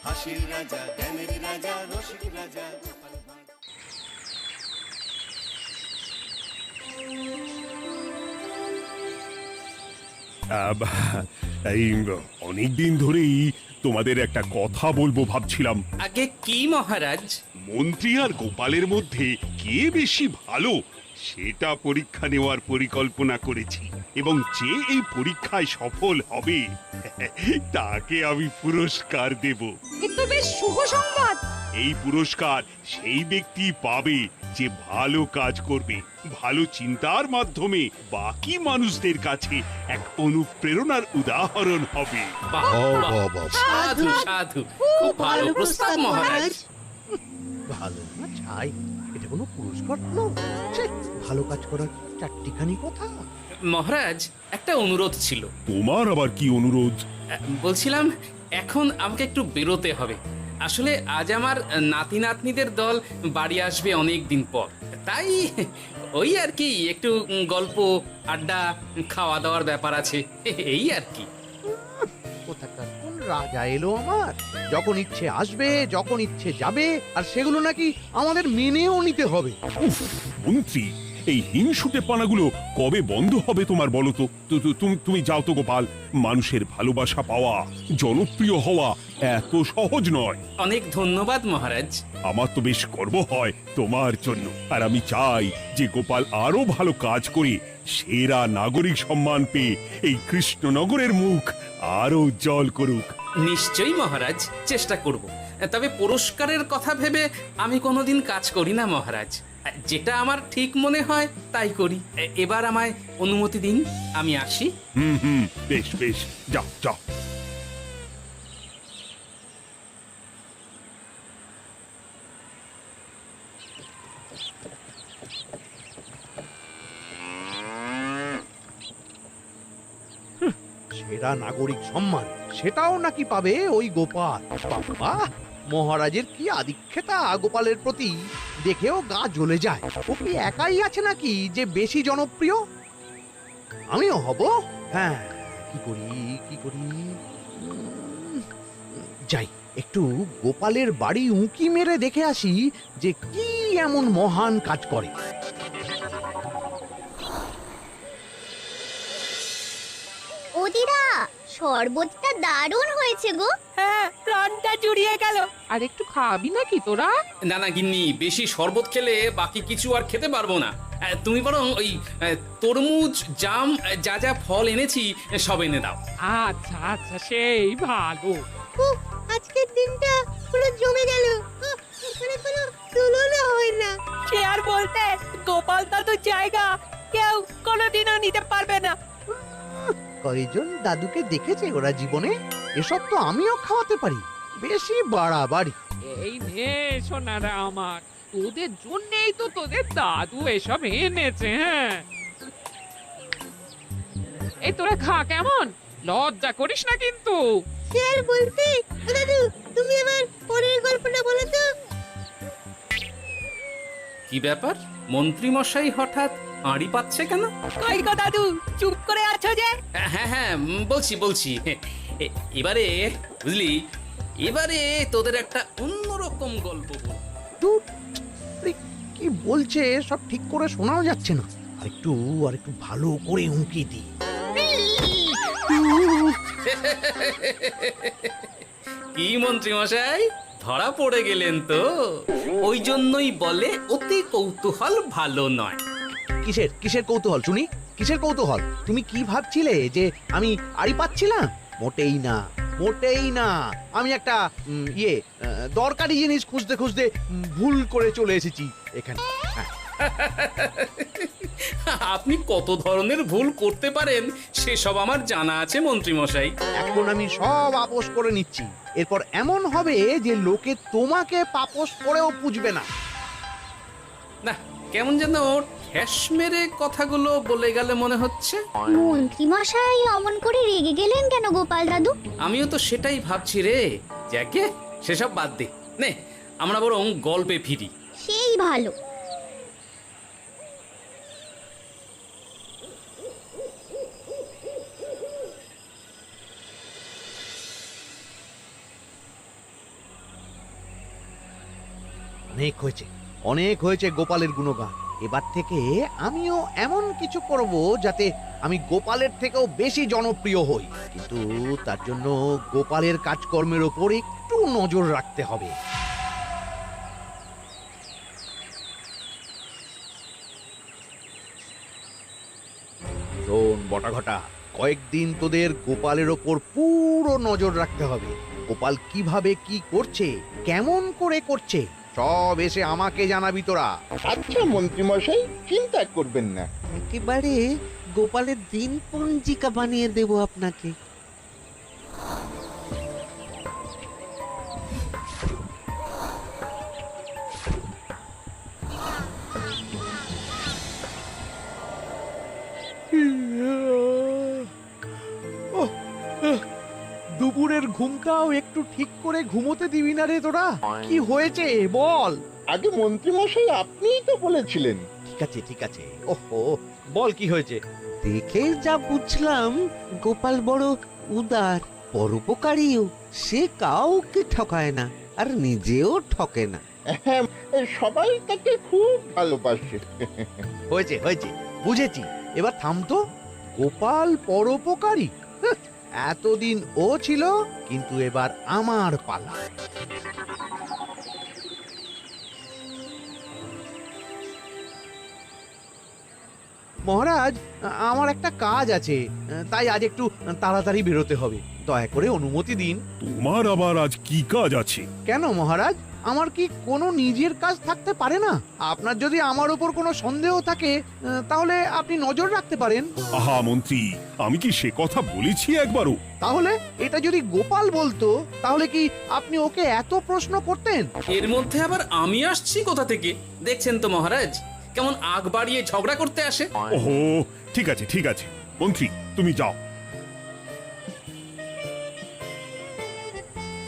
হাসির রাজা, জ্ঞানের রাজা, রসিক রাজা। এই অনেকদিন ধরেই তোমাদের একটা কথা বলবো ভাবছিলাম। আগে কি মহারাজ? মন্ত্রী আর গোপালের মধ্যে কে বেশি ভালো সেটা পরীক্ষা নেওয়ার পরিকল্পনা করেছি, এবং যে এই পরীক্ষায় সফল হবে তাকে আমি পুরস্কার দেব। এ তো বেশ শুভ সংবাদ। এই পুরস্কার সেই ব্যক্তি পাবে যে ভালো কাজ করবে, ভালো চিন্তার মাধ্যমে বাকি মানুষদের কাছে এক অনুপ্রেরণার উদাহরণ হবে। বাহ, বাহ, সাধু সাধু, খুব ভালো প্রস্তাব মহারাজ। ভালো না চাই, এটা কোনো পুরস্কার হলো? ছে, ভালো কাজ করার চারটিখানি কথা। মহারাজ, একটা অনুরোধ ছিল। তোমার আবার কি অনুরোধ? বলছিলাম, এখন আমাকে একটু বেরোতে হবে। আসলে আজ আমার নাতি নাতনিদের দল বাড়ি আসবে অনেক দিন পর, তাই ওই আর কি একটু গল্প আড্ডা খাওয়া দাওয়ার ব্যাপার আছে, এই আর কি। কোথাকার কোন রাজা এলো আমার? যখন ইচ্ছে আসবে, যখন ইচ্ছে যাবে, আর সেগুলো নাকি আমাদের মেনেও নিতে হবে। উফ, মন্ত্রী, এই হিংসুটে পানাগুলো কবে বন্ধ হবে তোমার বলো তো? তুমি যাও তো গোপাল। মানুষের ভালোবাসা পাওয়া, জনপ্রিয় হওয়া এত সহজ নয়। অনেক ধন্যবাদ মহারাজ। আমার তো বেশ গর্ব হয় তোমার জন্য, আর আমি চাই যে গোপাল আরো ভালো কাজ করে সেরা নাগরিক সম্মান পেয়ে এই কৃষ্ণনগরের মুখ আরো উজ্জ্বল করুক। নিশ্চয়ই মহারাজ, চেষ্টা করব। তবে পুরস্কারের কথা ভেবে আমি কোনোদিন কাজ করি না মহারাজ। যেটা আমার ঠিক মনে হয় তাই করি। এবার আমায় অনুমতি দিন, আমি আসি। হুম, বেশ বেশ, যাও যাও। সেরা নাগরিক সম্মান সেটাও নাকি পাবে ওই গোপাল। বাবা, মহারাজের কি আদিক্ষেতা গোপালের প্রতি, দেখেও গা জ্বলে যায়। ও কি একাই আছে নাকি যে বেশি জনপ্রিয়? আমিও হব। হ্যাঁ, কি করি যাই, একটু গোপালের বাড়ি উঁকি মেরে দেখে আসি যে কি এমন মহান কাজ করে। ওদিরা, শরবতটা দারুণ হয়েছে গো। হ্যাঁ, প্রাণটা জুড়িয়ে গেল। আর একটু খাবি নাকি তোরা? না না গিন্নি, বেশি শরবত খেলে বাকি কিছু আর খেতে পারবো না। তুমি বরং ওই তরমুজ, জাম, যা যা ফল এনেছি সব এনে দাও। আচ্ছা আচ্ছা, সেই ভালো। উফ, আজকের দিনটা পুরো জমে গেল। মানে কোনো তুলনা হয় না। সে আর বলতে, গোপাল দাদুর জায়গা কেউ কোনোদিনও নিতে পারবে না। কয়জন দাদুকে দেখেছে ওরা জীবনে? এসব তো আমিও খাওয়াতে পারি। বেশি বাড়াবাড়ি। এই নে সোনারা আমার, তোদের জন্যই তো তোদের দাদু এসব এনেছে। হ্যাঁ, এই তোরা খা, কেমন? লজ্জা করিস না কিন্তু। সে আর বলতে, দাদু তুমি এবার পরের গল্পটা বলো তো। কি ব্যাপার, মন্ত্রী মশাই হঠাৎ আড়ি পাচ্ছে কেন? কই গো দাদু, চুপ করে আছো যে? হ্যাঁ, বলছি। এবারে বুঝলি, এবারে তোদের একটা অন্যরকম গল্প বলবো। ধুর, আরে কি বলছে সব ঠিক করে শোনাও যাচ্ছে না। আর একটু ভালো করে উঁকি দি। কি মন্ত্রী মশাই, ধরা পড়ে গেলেন তো? ওই জন্যই বলে অতি কৌতূহল ভালো নয়। কিসের কৌতূহল শুনি? কিসের কৌতূহল? তুমি কি ভাবছিলে যে আমি আড়ি পাচ্ছিলাম? মোটেই না। আমি একটা দরকারি জিনিস খুঁজতে ভুল করে চলে এসেছি এখানে। হ্যাঁ। আপনি কত ধরনের ভুল করতে পারেন সেসব আমার জানা আছে মন্ত্রী মশাই। এখন আমি সব আপোষ করে নিচ্ছি। এরপর এমন হবে যে লোকে তোমাকে পাপোশ করেও পুজবে না। না, কেমন যেন ঠেস মেরে কথাগুলো বলে গেলে মনে হচ্ছে। মন্ত্রী মশাই অমন করে রেগে গেলেন কেন গোপাল দাদু? আমিও তো সেটাই ভাবছি রে। যাকে সেসব বাদ দে, নে আমরা বরং গল্পে ফিরি। সেই ভালো। অনেক হয়েছে, অনেক হয়েছে গোপালের গুণগান। এবার থেকে আমিও এমন কিছু করব যাতে আমি গোপালের থেকেও বেশি জনপ্রিয় হই, কিন্তু তার জন্য গোপালের কাজকর্মের ওপর একটু নজর রাখতে হবে। শোন বটাঘটা, কয়েকদিন তোদের গোপালের ওপর পুরো নজর রাখতে হবে। গোপাল কিভাবে কি করছে, কেমন করে করছে, সব এসে আমাকে জানাবি তোরা। আচ্ছা মন্ত্রীমশাই, চিন্তা করবেন না। একেবারে গোপালের দিন পঞ্জিকা বানিয়ে দেব আপনাকে। দুপুরের ঘুমটাও একটু ঠিক করে ঘুমোতে দিবি না রে তোরা? কি হয়েছে বল। আগে মন্ত্রীমশাই আপনিই তো বলেছিলেন। ঠিক আছে ঠিক আছে, ওহো বল কি হয়েছে। দেখে যা বুঝলাম গোপাল বড় উদার, পরোপকারীও। সে কাউকে ঠকায় না, আর নিজেও ঠকে না। হ্যাঁ, সবাই তাকে খুব ভালোবাসে। হয়েছে হয়েছে, বুঝেছি। এবার থাম তো। গোপাল পরোপকারী? হাহ, এতদিন ও ছিল, কিন্তু এবার আমার পালা। মহারাজ, আমার একটা কাজ আছে, তাই আজ একটু তাড়াতাড়ি বেরোতে হবে। দয়া করে অনুমতি দিন। তোমার আবার আজ কি কাজ আছে? কেন মহারাজ, আমার কি কোনো নিজের কাজ থাকতে পারে না? আপনার যদি আমার উপর কোনো সন্দেহ থাকে, তাহলে আপনি নজর রাখতে পারেন। আহা মন্ত্রী, আমি কি সে কথা বলেছি একবারও? তাহলে এটা যদি গোপাল বলতো, তাহলে কি আপনি ওকে এত প্রশ্ন করতেন? এর মধ্যে আবার আমি আসছি কোথা থেকে? দেখছেন তো মহারাজ, কেমন আগ বাড়িয়ে ঝগড়া করতে আসে। ওহো, ঠিক আছে ঠিক আছে, মন্ত্রী তুমি যাও।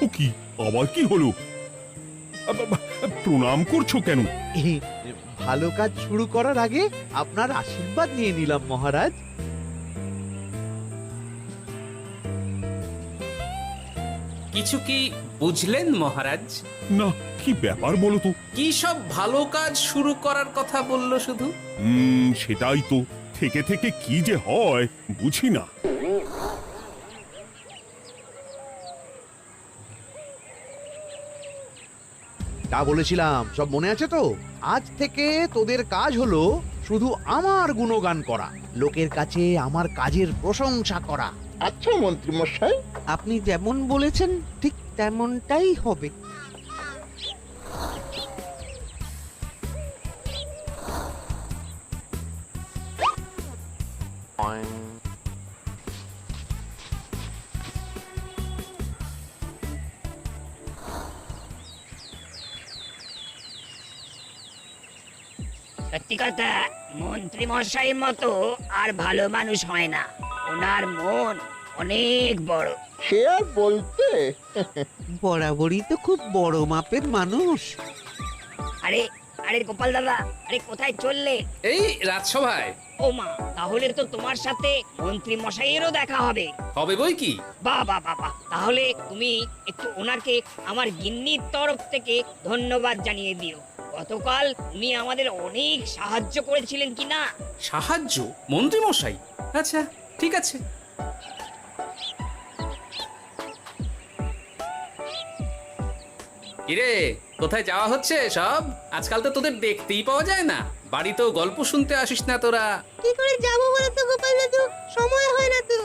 ও কি, আবার কি হলো? প্রণাম করছো কেন? এই ভালো কাজ শুরু করার আগে আপনার আশীর্বাদ নিয়ে নিলাম মহারাজ। কিছু কি বুঝলেন মহারাজ? না, কি ব্যাপার বলো তো? কি সব ভালো কাজ শুরু করার কথা বললো শুধু? সেটাই তো, থেকে থেকে কি যে হয় বুঝি না। তা বলেছিলাম, সব মনে আছে তো? আজ থেকে তোদের কাজ হলো শুধু আমার গুণগান করা, লোকের কাছে আমার কাজের প্রশংসা করা। আচ্ছা মন্ত্রীমশাই। আপনি যেমন বলেছেন ঠিক তেমনটাই হবে। সত্যি কথা, মন্ত্রী মশাইয়ের মতো আর ভালো মানুষ হয় না। ওনার মন অনেক বড়। সে আর বলতে। বরাবরই তো খুব বড় মাপের মানুষ। আরে আরে গোপাল দাদা, আরে কোথায় চললে? এই রাজসভায়। ও মা, তাহলে তো তোমার সাথে মন্ত্রী মশাইয়েরও দেখা হবে। হবে বই কি? বাহ বাহ বাহ বাহ, তাহলে তুমি একটু ওনাকে আমার গিন্নির তরফ থেকে ধন্যবাদ জানিয়ে দিও। গতকাল উনি আমাদের অনেক সাহায্য করেছিলেন কি না? সাহায্য? মন্ত্রী মশাই? আচ্ছা ঠিক আছে। কিরে, কোথায় যাওয়া হচ্ছে সব? আজকাল তো তোদের দেখতেই পাওয়া যায় না। বাড়িতেও গল্প শুনতে আসিস না তোরা। কি করে যাবো বলো তো গোপাল দাদু, সময় হয় না তো।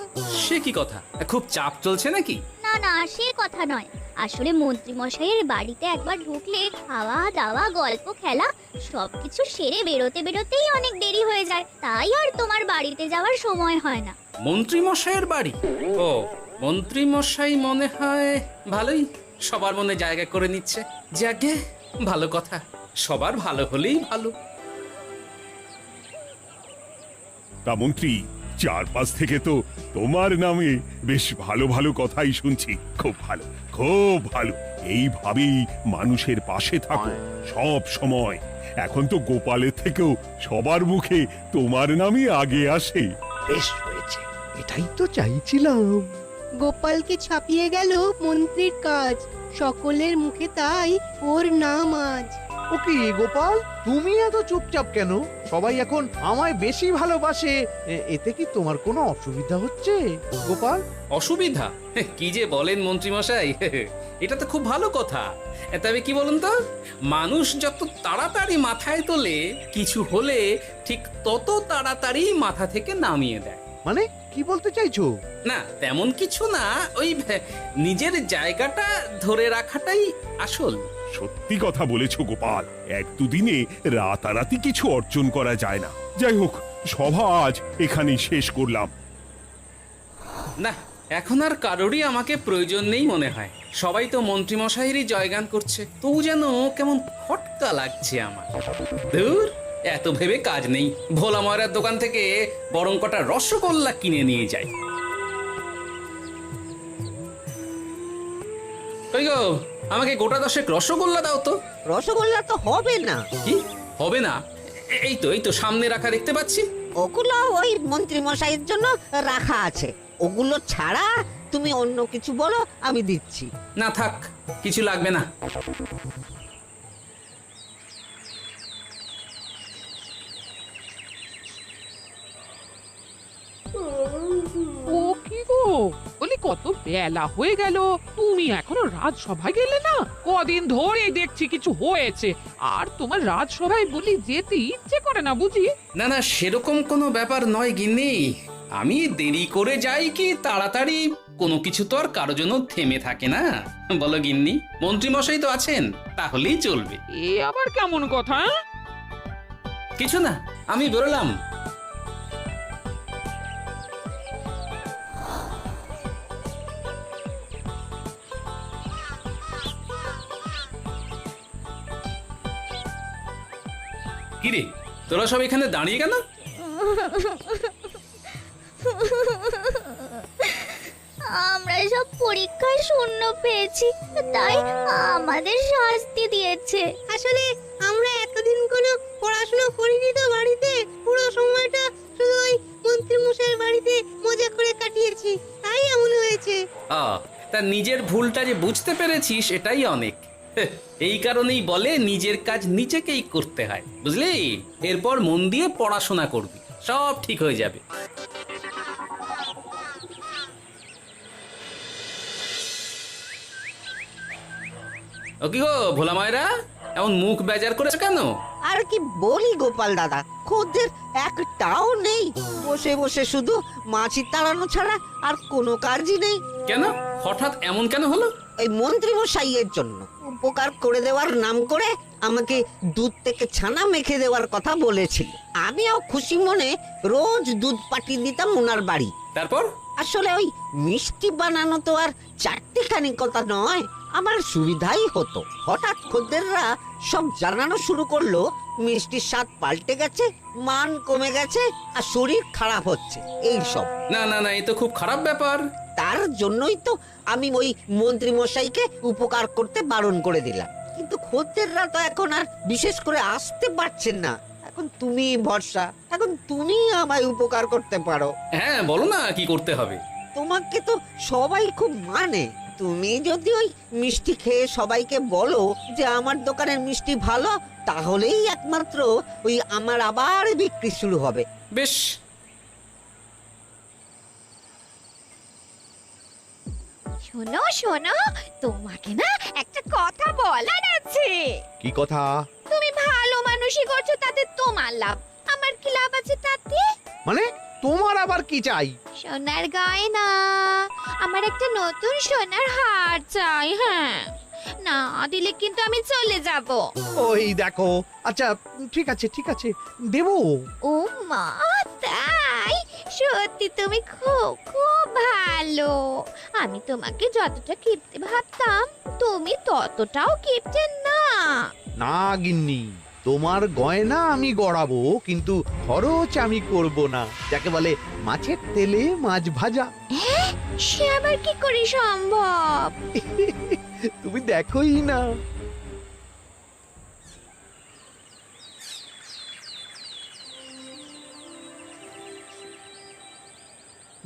সে কি কথা, খুব চাপ চলছে নাকি? না না, সে কথা নয়। আসলে মন্ত্রী মশাইয়ের বাড়িতে একবার ঢুকলে খাওয়া দাওয়া গল্প খেলা সবকিছু সেরে বেরোতে বেরোতেই অনেক দেরি হয়ে যায়, তাই আর তোমার বাড়িতে যাওয়ার সময় হয় না। মন্ত্রী মশাইয়ের বাড়ি? ও, মন্ত্রী মশাই মনে হয় ভালোই সবার মনে জায়গা করে নিচ্ছে। যাকে ভালো কথা, সবার ভালো হলেই ভালো। তা মন্ত্রী, চারপাশ থেকে তো তোমার নামে বেশ ভালো ভালো কথাই শুনছি। খুব ভালো, খুব ভালো। এইভাবেই মানুষের পাশে থাকো সব সময়। এখন তো গোপালের থেকেও সবার মুখে তোমার নামই আগে আসে। বেশ হয়েছে, এটাই তো চাইছিলাম। গোপালকে ছাপিয়ে গেল মন্ত্রীর কাজ, সকলের মুখে তাই ওর নাম আজ। ও কি গোপাল, তুমি এত চুপচাপ কেন? সবাই এখন আমায় বেশি ভালোবাসে, এতে কি তোমার কোনো অসুবিধা হচ্ছে গোপাল? অসুবিধা? কি যে বলেন মন্ত্রী মশাই, এটা তো খুব ভালো কথা। তবে কি বলুন তো, মানুষ যত তাড়াতাড়ি মাথায় তোলে, কিছু হলে ঠিক তত তাড়াতাড়ি মাথা থেকে নামিয়ে দেয়। মানে কি বলতে চাইছো? না তেমন কিছু না, ওই নিজের জায়গাটা ধরে রাখাটাই আসল। সত্যি কথা বলেছো গোপাল, এক দুদিনে রাতারাতি কিছু অর্জন করা যায় না। যাই হোক, সভা আজ এখানেই শেষ করলাম। না, এখন আর কারোরই আমাকে প্রয়োজন নেই মনে হয়। সবাই তো মন্ত্রী মশাইয়েরই জয়গান করছে, তবু যেন কেমন খটকা লাগছে আমার। ধুর, এত ভেবে কাজ নেই, ভোলা ময়রার দোকান থেকে বরং কটা রসগোল্লা কিনে নিয়ে যাই। কই গো, আমাকে গোটা 10 রসগোল্লা দাও তো। রসগোল্লা তো হবে না। কি হবে না? এই তো সামনে রাখা দেখতে পাচ্ছি। ওগুলো ওই মন্ত্রী মশাইয়ের জন্য রাখা আছে। ওগুলো ছাড়া তুমি অন্য কিছু বলো, আমি দিচ্ছি। না থাক, কিছু লাগবে না। ও কি গো, বলি কত বেলা হয়ে গেল, তুমি এখনো রাজসভায় গেলে না? কদিন ধরে দেখছি কিছু হয়েছে, আর তোমার রাজসভায় বলি যেতে ইচ্ছে করে না বুঝি? না না, সেরকম কোনো ব্যাপার নয় গিন্নি। আমি দেরি করে যাই কি তাড়াতাড়ি, কোনো কিছু তো আর কারো জন্য থেমে থাকে না, বলো গিন্নি? মন্ত্রী মশাই তো আছেন, তাহলেই চলবে। এ আবার কেমন কথা? কিছু না, আমি বেরোলাম। কিরে, তোরা সব এখানে দাঁড়িয়ে কেন? আমরা সব পরীক্ষায় শূন্য পেয়েছি, তাই আমাদের শাস্তি দিয়েছে। আসলে আমরা এতদিন কোনো পড়াশোনা করিনি তো বাড়িতে, পুরো সময়টা শুধু ওই মন্ত্রী মশাইয়ের বাড়িতে মজা করে কাটিয়েছি, তাই এমন হয়েছে। তা নিজের ভুলটা যে বুঝতে পেরেছিস এটাই অনেক। এই কারণেই বলে নিজের কাজ নিজেকেই করতে হয়, বুঝলি? এরপর মন দিয়ে পড়াশোনা করবি, সব ঠিক হয়ে যাবে। ও কি গো ভোলা মায়েরা, এমন মুখ বেজার করেছে কেন? আর কি বলি গোপাল দাদা, খদ্দের একটাও নেই। বসে বসে শুধু মাছি তাড়ানো ছাড়া আর কোনো কাজই নেই। কেন, হঠাৎ এমন কেন হলো? ওই মন্ত্রী মশাইয়ের জন্য উপকার করে দেওয়ার নাম করে আমাকে দুধ থেকে ছানা মেখে দেওয়ার কথা বলেছিল। আমিও খুশি মনে রোজ দুধ পাঠিয়ে দিতাম ওনার বাড়ি। তারপর? আসলে ওই মিষ্টি বানানো তো আর চারটিখানি কথা নয়, আমার সুবিধাই হতো। হঠাৎ খদ্দেররা সব জানানো শুরু করলো মিষ্টির স্বাদ পাল্টে গেছে, মান কমে গেছে, আর শরীর খারাপ হচ্ছে, এই সব। না না না, এ তো খুব খারাপ ব্যাপার। তার জন্যই তো আমি ওই মন্ত্রী মশাইকে উপকার করতে বারণ করে দিলাম। কিন্তু খদ্দেররা তো এখন আর বিশেষ করে আসতে পারছেন না। এখন তুমি ভরসা, এখন তুমি আমায় উপকার করতে পারো। হ্যাঁ বলো না, কি করতে হবে? তোমাকে তো সবাই খুব মানে। তুমি যদি ওই মিষ্টি খেয়ে সবাইকে বলো যে আমার দোকানের মিষ্টি ভালো, তাহলেই একমাত্র ওই আমার আবার বিক্রি শুরু হবে। বেশ। শোনো শোনো, তোমাকে না একটা কথা বলার আছে। কি কথা? তুমি ভালো মানুষই করছো, তাতে তোমার লাভ, আমার কি লাভ আছে তাতে? মানে তোমার আবার কি চাই? সোনার গয়না, আমার একটা নতুন সোনার হার চাই। হ্যাঁ, না দিলে কিন্তু আমি চলে যাব। ওই দেখো, আচ্ছা ঠিক আছে ঠিক আছে, দেবো। ও মা, তাই? সত্যি তুমি খুব খুব ভালো। আমি তোমাকে যতটা কিপটে ভাবতাম, তুমি ততটাও কিপটে না। না গিন্নি, তোমার গয়না আমি গড়াবো, কিন্তু খরচ আমি করব না। যাকে বলে মাছের তেলে মাছ ভাজা। সে আবার কি করে সম্ভব? তুমি দেখোই না।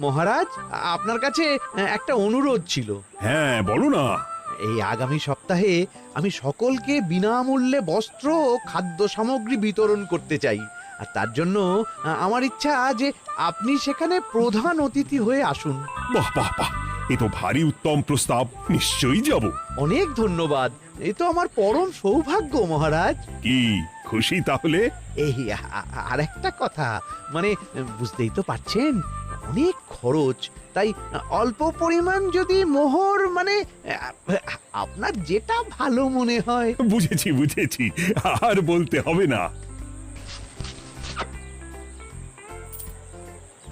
মহারাজ, আপনার কাছে একটা অনুরোধ ছিল। হ্যাঁ বলো না। এই আগামী সপ্তাহে আমি সকলকে বিনামূল্যে বস্ত্র ও খাদ্য সামগ্রী বিতরণ করতে চাই। আর তার জন্য আমার ইচ্ছা যে আপনি সেখানে প্রধান অতিথি হয়ে আসুন। বাহ বাহ বাহ, এ তো ভারী উত্তম প্রস্তাব, নিশ্চয়ই যাব। অনেক ধন্যবাদ, এই তো আমার পরম সৌভাগ্য মহারাজ। কি খুশি তাহলে? এই আর একটা কথা, মানে বুঝতেই তো পারছেন অনেক খরচ, তাই অল্প পরিমাণ যদি মোহর, মানে আপনার যেটা ভালো মনে হয়। বুঝেছি বুঝেছি, আর বলতে হবে না।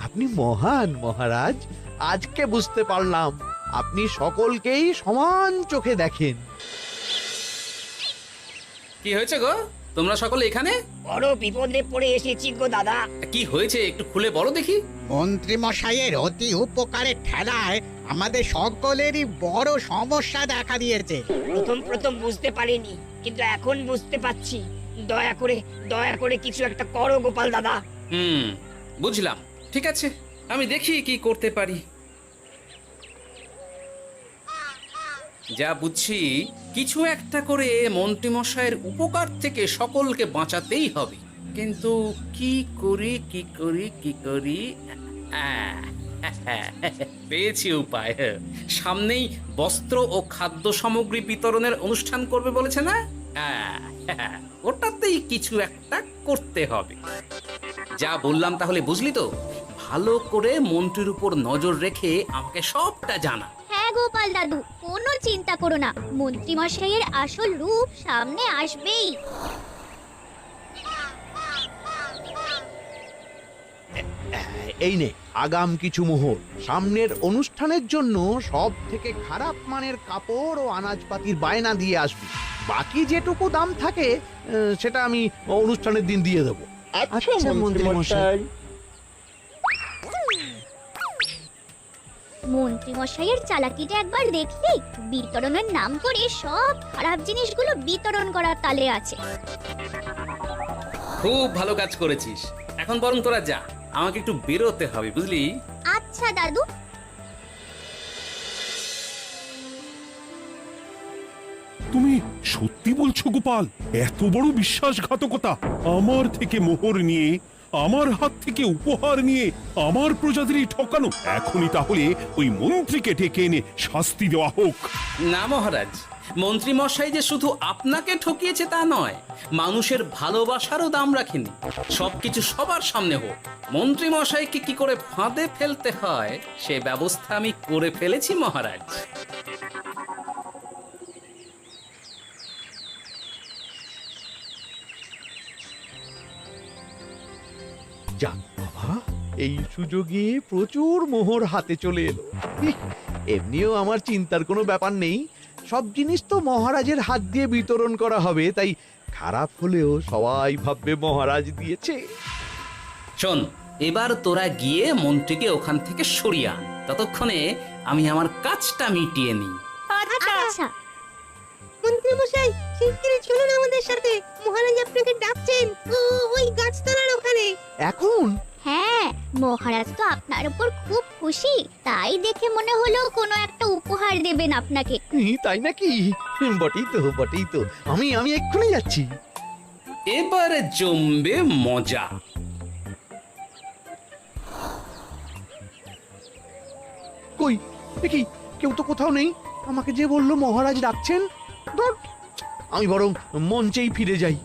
আপনি মহান মহারাজ, আজকে বুঝতে পারলাম আপনি সকলকেই সমান চোখে দেখেন। কি হয়েছে গো, তোমরা সকলে এখানে? বড় বিপদে পড়ে এসেছি গো দাদা। কি হয়েছে একটু খুলে বলো দেখি। মন্ত্রী মশাইয়ের অতি উপকারের ঠেলায় আমাদের সকলেরই বড় সমস্যা দেখা দিয়েছে। প্রথম বুঝতে পারিনি, কিন্তু এখন বুঝতে পারছি। দয়া করে কিছু একটা করো গোপাল দাদা। বুঝলাম, ঠিক আছে, আমি দেখি কি করতে পারি। যা বুঝছি, কিছু একটা করে মন্ত্রীমশাইয়ের উপকার থেকে সকলকে বাঁচাতেই হবে, কিন্তু কি করি পেয়েছি উপায়। সামনেই বস্ত্র ও খাদ্য সামগ্রী বিতরণের অনুষ্ঠান করবে বলেছে না? ওটাতেই কিছু একটা করতে হবে। যা বললাম তাহলে বুঝলি তো? ভালো করে মন্ত্রীর উপর নজর রেখে আমাকে সবটা জানা। হ্যাঁ গোপাল দাদু, কোনো চিন্তা করো না, মন্ত্রী মশাইয়ের আসল রূপ সামনে আসবেই। এই নে আগাম কিছু মোহর। সামনের অনুষ্ঠানের জন্য সব থেকে খারাপ মানের কাপড় ও আনাজপাতির বায়না দিয়ে আসবি। বাকি যেটুকু দাম থাকে সেটা আমি অনুষ্ঠানের দিন দিয়ে দেবো। আচ্ছা মন্ত্রী মশাই। মন্ত্রী মশাইয়ের চালাকিটা একবার দেখলি? বিতরণের নাম করে সব খারাপ জিনিসগুলো বিতরণ করার তালে আছে। খুব ভালো কাজ করেছিস। এখন বরং তোরা যা, আমাকে একটু বেরোতে হবে, বুঝলি? আচ্ছা দাদু। তুমি সত্যি বলছো গোপাল? এত বড় বিশ্বাসঘাতকতা! আমার থেকে মোহর নিয়ে, আমার হাত থেকে উপহার নিয়ে আমার প্রজাদেরই ঠকানো। এখনই তাহলে ওই মন্ত্রীকে ডেকে এনে শাস্তি দেওয়া হোক। না মহারাজ, মন্ত্রী মশাই যে শুধু আপনাকে ঠকিয়েছে তা নয়, মানুষের ভালোবাসারও দাম রাখেনি। সবকিছু সবার সামনে হোক। মন্ত্রী মশাইকে কি করে ফাঁদে ফেলতে হয় সে ব্যবস্থা আমি করে ফেলেছি মহারাজ। যাক বাবা, এই সুযোগে প্রচুর মোহর হাতে চলে এলো। এমনিও আমার চিন্তার কোনো ব্যাপার নেই, সব জিনিস তো মহারাজের হাত দিয়ে বিতরণ করা হবে, তাই খারাপ হলেও সবাই ভাববে মহারাজ দিয়েছে। শোন, এবার তোরা গিয়ে মন্ত্রীকে ওখান থেকে সরিয়ে আন, ততক্ষণে আমি আমার কাজটা মিটিয়ে নিই। আচ্ছা। মন্ত্রী মশাই, শিগগিরই চলুন আমাদের সাথে, মহারাজ আপনাকে ডাকছেন ওই গাছতলার ওখানে। এখন? হ্যাঁ, মহারাজ তো আপনার উপর খুব খুশি, তাই দেখে মনে হলো কোনো একটা উপহার দেবেন আপনাকে। তাই নাকি? বটেই তো, আমি এক্ষুনি যাচ্ছি। এবারে জমবে মজা। কই দেখি, কেউ তো কোথাও নেই। আমাকে যে বললো মহারাজ ডাকছেন, ধুর, আমি বরং মঞ্চেই ফিরে যাই।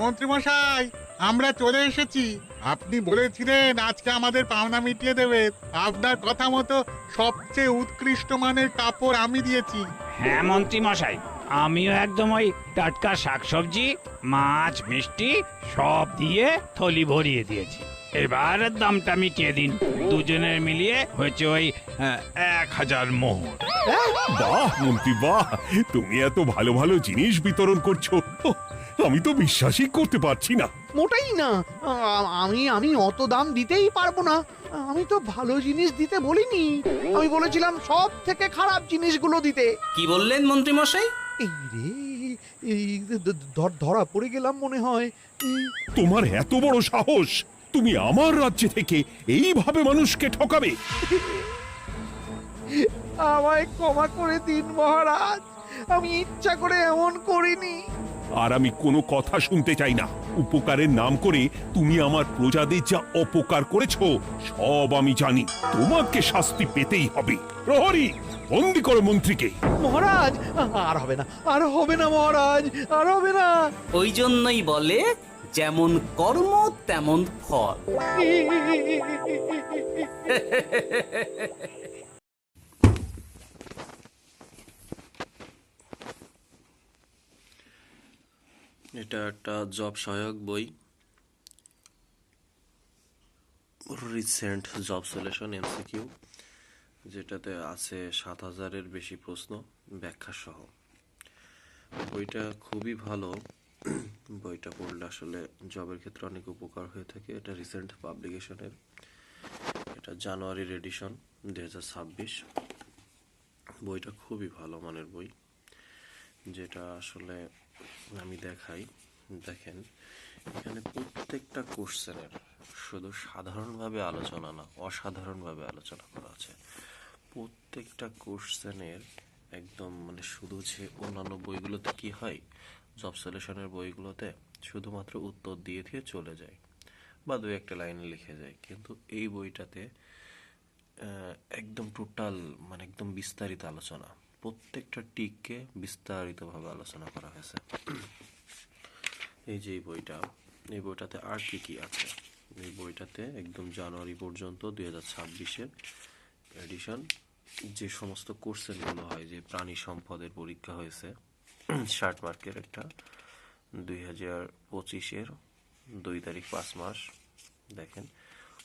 মন্ত্রী মশাই, আমরা চলে এসেছি। আপনি বলেছিলেন আজকে আমাদের পাওনা মিটিয়ে দেবেন। আপনার কথা মতো সবচেয়ে উৎকৃষ্ট মানের কাপড় আমি দিয়েছি। হ্যাঁ মন্ত্রী মশাই, আমিও একদম ওই টাটকা শাকসবজি, মাছ, মিষ্টি সব দিয়ে থলি ভরিয়ে দিয়েছি। এবার দামটা মিটিয়ে দিন। দুজনের মিলিয়ে হয়েছে ওই 1000 মোহর। বাহ মন্ত্রী বাহ, তুমি এত ভালো ভালো জিনিস বিতরণ করছো, আমি তো বিশ্বাসই করতে পারছি না। মোটেই না, আমি অত দাম দিতেই পারবো না। আমি তো ভালো জিনিস দিতে বলিনি, আমি বলেছিলাম সব থেকে খারাপ জিনিসগুলো দিতে। কি বললেন মন্ত্রী মশাই? এই রে, ধরা পড়ে গেলাম মনে হয়। তোমার এত বড় সাহস! তুমি আমার রাজ্যে থেকে এইভাবে মানুষকে ঠকাবে? আমায় ক্ষমা করে দিন মহারাজ, আমি ইচ্ছা করে এমন করিনি। আর আমি কোনো কথা শুনতে চাই না। উপকারের নাম করে তুমি আমার প্রজাদের যা অপকার করেছো সব আমি জানি। তোমাকে শাস্তি পেতেই হবে। প্রহরী, বন্দি করো মন্ত্রীকে। মহারাজ, আর হবে না, আর হবে না মহারাজ, আর হবে না। ওই জন্যই বলে যেমন কর্ম তেমন ফল। এটা একটা জব সহায়ক বই, রিসেন্ট জব সলিউশন এমসিকিউ, যেটাতে আছে ৭,০০০-এর বেশি প্রশ্ন ব্যাখ্যা সহ। বইটা খুবই ভালো। বইটা পড়লে আসলে জবের ক্ষেত্রে অনেক উপকার হয়ে থাকে। এটা রিসেন্ট পাবলিকেশনের, এটা জানুয়ারির এডিশন ২০২৬। বইটা খুবই ভালো মানের বই, যেটা আসলে আমি দেখাই। দেখেন, এখানে প্রত্যেকটা কোশ্চেনের শুধু সাধারণভাবে আলোচনা না, অসাধারণভাবে আলোচনা করা আছে। প্রত্যেকটা কোশ্চেনের একদম মানে শুধু যে অন্যান্য বইগুলোতে কি হয়, জব সলিউশনের বইগুলোতে শুধুমাত্র উত্তর দিয়ে দিয়ে চলে যায় বা দু একটা লাইনে লিখে যায়, কিন্তু এই বইটাতে একদম টোটাল মানে একদম বিস্তারিত আলোচনা, প্রত্যেকটা টিককে বিস্তারিতভাবে আলোচনা করা হয়েছে। এই যে এই বইটাতে আর কি কি আছে, এই বইটাতে একদম জানুয়ারি পর্যন্ত ২০২৬-এর এডিশন যে সমস্ত কোশ্চেনগুলো হয়, যে প্রাণী সম্পদের পরীক্ষা হয়েছে ৬০ মার্কের একটা ২০২৫-এর ২ তারিখ ৫ মাস, দেখেন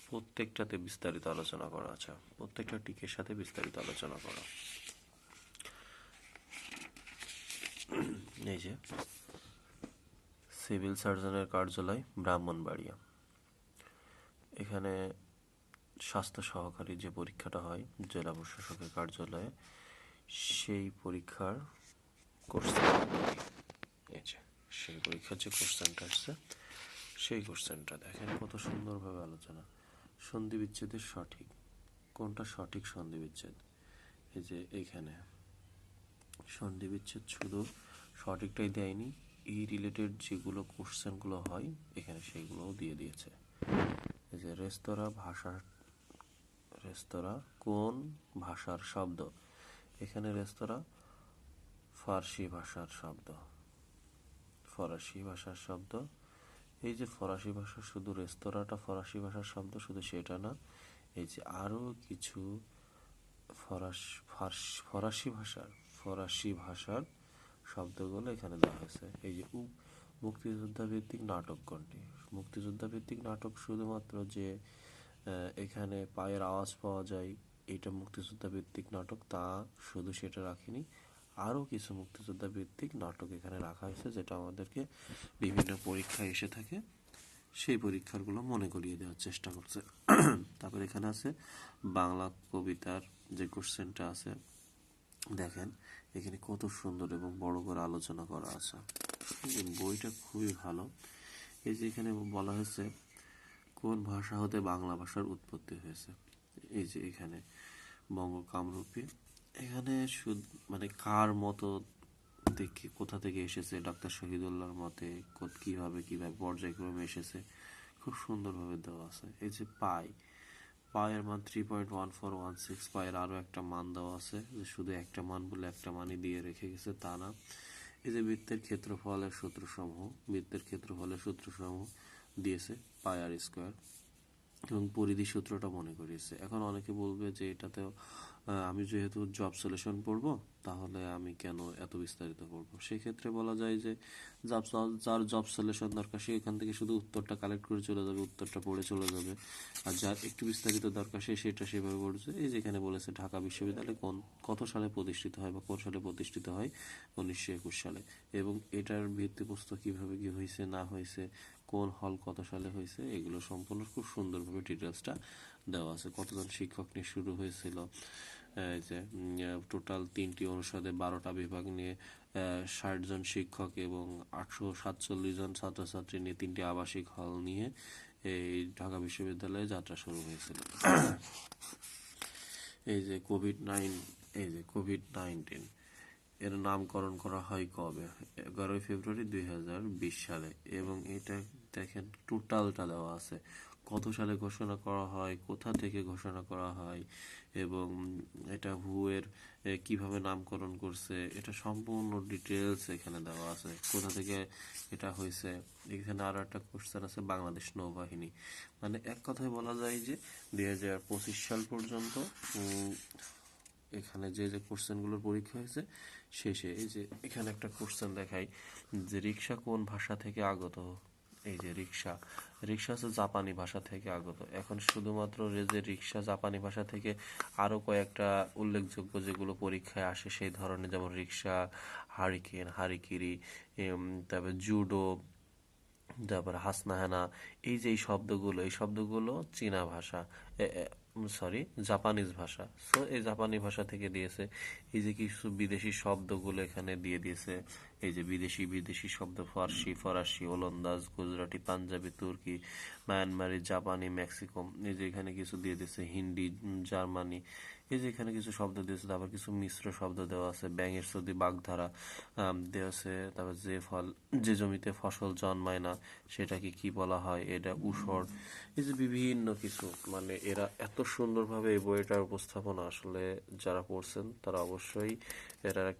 প্রত্যেকটাতে বিস্তারিত আলোচনা করা আছে, প্রত্যেকটা টিকের সাথে বিস্তারিত আলোচনা করা। এই যে সিভিল সার্জনের কার্যালয় ব্রাহ্মণবাড়িয়া, এখানে স্বাস্থ্য সহকারী যে পরীক্ষাটা হয় জেলা প্রশাসকের কার্যালয়ে, সেই পরীক্ষার কোশ্চেন, এই যে সেই পরীক্ষার যে কোশ্চেনটা আসছে সেই কোশ্চেনটা দেখেন কত সুন্দরভাবে আলোচনা। সন্ধি বিচ্ছেদের সঠিক কোনটা, সঠিক সন্ধি বিচ্ছেদ, এই যে এইখানে সন্ধি বিচ্ছেদ শুধু সঠিকটাই দেয়নি, এই রিলেটেড যেগুলো কোশ্চেনগুলো হয় এখানে সেইগুলোও দিয়ে দিয়েছে। এই যে রেস্তোরাঁ কোন ভাষার শব্দ, এখানে রেস্তোরাঁ ফার্সি ভাষার শব্দ, ফরাসি ভাষার শব্দ। এই যে ফরাসি ভাষা, শুধু রেস্তোরাঁটা ফরাসি ভাষার শব্দ শুধু সেটা না, এই যে আরও কিছু ফরাসি ভাষার শব্দগুলো এখানে দেওয়া হয়েছে। এই যে মুক্তিযোদ্ধা ভিত্তিক নাটক কোনটি, মুক্তিযোদ্ধা ভিত্তিক নাটক শুধুমাত্র যে এখানে পায়ের আওয়াজ পাওয়া যায় এটা মুক্তিযোদ্ধা ভিত্তিক নাটক, তা শুধু সেটা রাখিনি, আরও কিছু মুক্তিযোদ্ধা ভিত্তিক নাটক এখানে রাখা হয়েছে, যেটা আমাদেরকে বিভিন্ন পরীক্ষায় এসে থাকে, সেই পরীক্ষাগুলো মনে করিয়ে দেওয়ার চেষ্টা করছে। তারপর এখানে আছে বাংলা কবিতার যে কোশ্চেনটা আছে, দেখেন এখানে কত সুন্দর এবং বড় করে আলোচনা করা আছে। বইটা খুবই ভালো। এই যে এখানে বলা হয়েছে কোন ভাষা হতে বাংলা ভাষার উৎপত্তি হয়েছে, এই যে এখানে বঙ্গ কামরূপী, এখানে মানে কার মতো দেখে কোথা থেকে এসেছে, ডাক্তার শহীদুল্লাহর মতে কিভাবে পর্যায়ক্রমে এসেছে, খুব সুন্দরভাবে দেওয়া আছে। এই যে পায়ের মান 3.1416, পায়ের আরো একটা মান দেওয়া আছে, যে শুধু একটা মান বলে একটা মানই দিয়ে রেখে গেছে তা না। এই যে বৃত্তের ক্ষেত্রফলের সূত্রসমূহ দিয়েছে পাই আর স্কোয়ার, এবং পরিধি সূত্রটা মনে করিয়েছে। এখন অনেকে বলবে যে এটাতেও আমি যেহেতু জব সলিউশন পড়বো তাহলে আমি কেন এত বিস্তারিত পড়বো, সেক্ষেত্রে বলা যায় যে যার জব সলিউশন দরকার সে এখান থেকে শুধু উত্তরটা কালেক্ট করে চলে যাবে, উত্তরটা পড়ে চলে যাবে, আর যার একটু বিস্তারিত দরকার সেটা সেভাবে পড়ছে। এই যেখানে বলেছে ঢাকা বিশ্ববিদ্যালয় কত সালে প্রতিষ্ঠিত হয় বা কোন সালে প্রতিষ্ঠিত হয়, 1921 সালে, এবং এটার ভিত্তিপ্রস্তর কিভাবে কি হয়েছে না হয়েছে, কোন হল কত সালে হয়েছে, এগুলো সম্পূর্ণ খুব সুন্দরভাবে ডিটেলসটা দেওয়া আছে। কতজন শিক্ষক নিয়ে শুরু হয়েছিল, যে টোটাল 3টি অনুষদে 12টা বিভাগ নিয়ে 60 জন শিক্ষক এবং 847 জন ছাত্রছাত্রী নিয়ে 3টি আবাসিক হল নিয়ে এই ঢাকা বিশ্ববিদ্যালয়ে যাত্রা শুরু হয়েছিল। এই যে কোভিড-19 এর নামকরণ করা হয় কবে? 11 ফেব্রুয়ারি 2020 সালে। এবং এটা দেখেন টোটালটা দেওয়া আছে, কত সালে ঘোষণা করা হয়, কোথা থেকে ঘোষণা করা হয়, এবং এটা এর কিভাবে নামকরণ করছে, এটা সম্পূর্ণ ডিটেলস এখানে দেওয়া আছে, কোথা থেকে এটা হয়েছে। এখানে আরো একটা কোশ্চেন আছে, বাংলাদেশ নৌবাহিনী। মানে এক কথায় বলা যায় যে 2025 সাল পর্যন্ত এখানে যে যে কোশ্চেনগুলোর পরীক্ষা হয়েছে শেষে এই যে এখানে একটা কোশ্চেন দেখাই যে রিক্সা কোন ভাষা থেকে আগত। এই যে রিক্সা হচ্ছে জাপানি ভাষা থেকে আগত। এখন শুধুমাত্র যে রিক্সা জাপানি ভাষা থেকে আরো কয়েকটা উল্লেখযোগ্য যেগুলো পরীক্ষায় আসে সেই ধরনের, যেমন রিক্সা, হারিকেন, হারিকিরি, তারপরে জুডো, তারপরে হাসনাহানা, এই যে এই শব্দগুলো চীনা ভাষা, জাপানিজ ভাষা। সো এই জাপানি ভাষা থেকে দিয়েছে। এই যে কিছু বিদেশি শব্দগুলো এখানে দিয়ে দিয়েছে, এই যে বিদেশি শব্দ ফার্সি, ফরাসি, ওলন্দাজ, গুজরাটি, পাঞ্জাবি, তুর্কি, মায়ানমারি, জাপানি, মেক্সিকো। এই যে এখানে কিছু দিয়ে দিয়েছে, হিন্দি, জার্মানি। এই যে এখানে কিছু শব্দ দিয়েছে, তারপর কিছু মিশ্র শব্দ দেওয়া আছে, ব্যাঙের সর্দি, বাগধারা দেওয়া আছে। তারপর যে জমিতে ফসল জন্মায় না সেটাকে কি বলা হয়, এটা ঊষর। এই যে বিভিন্ন কিছু, মানে এরা এত সুন্দরভাবে এই বইটার উপস্থাপনা, আসলে যারা পড়ছেন তারা অবশ্যই এটার একটা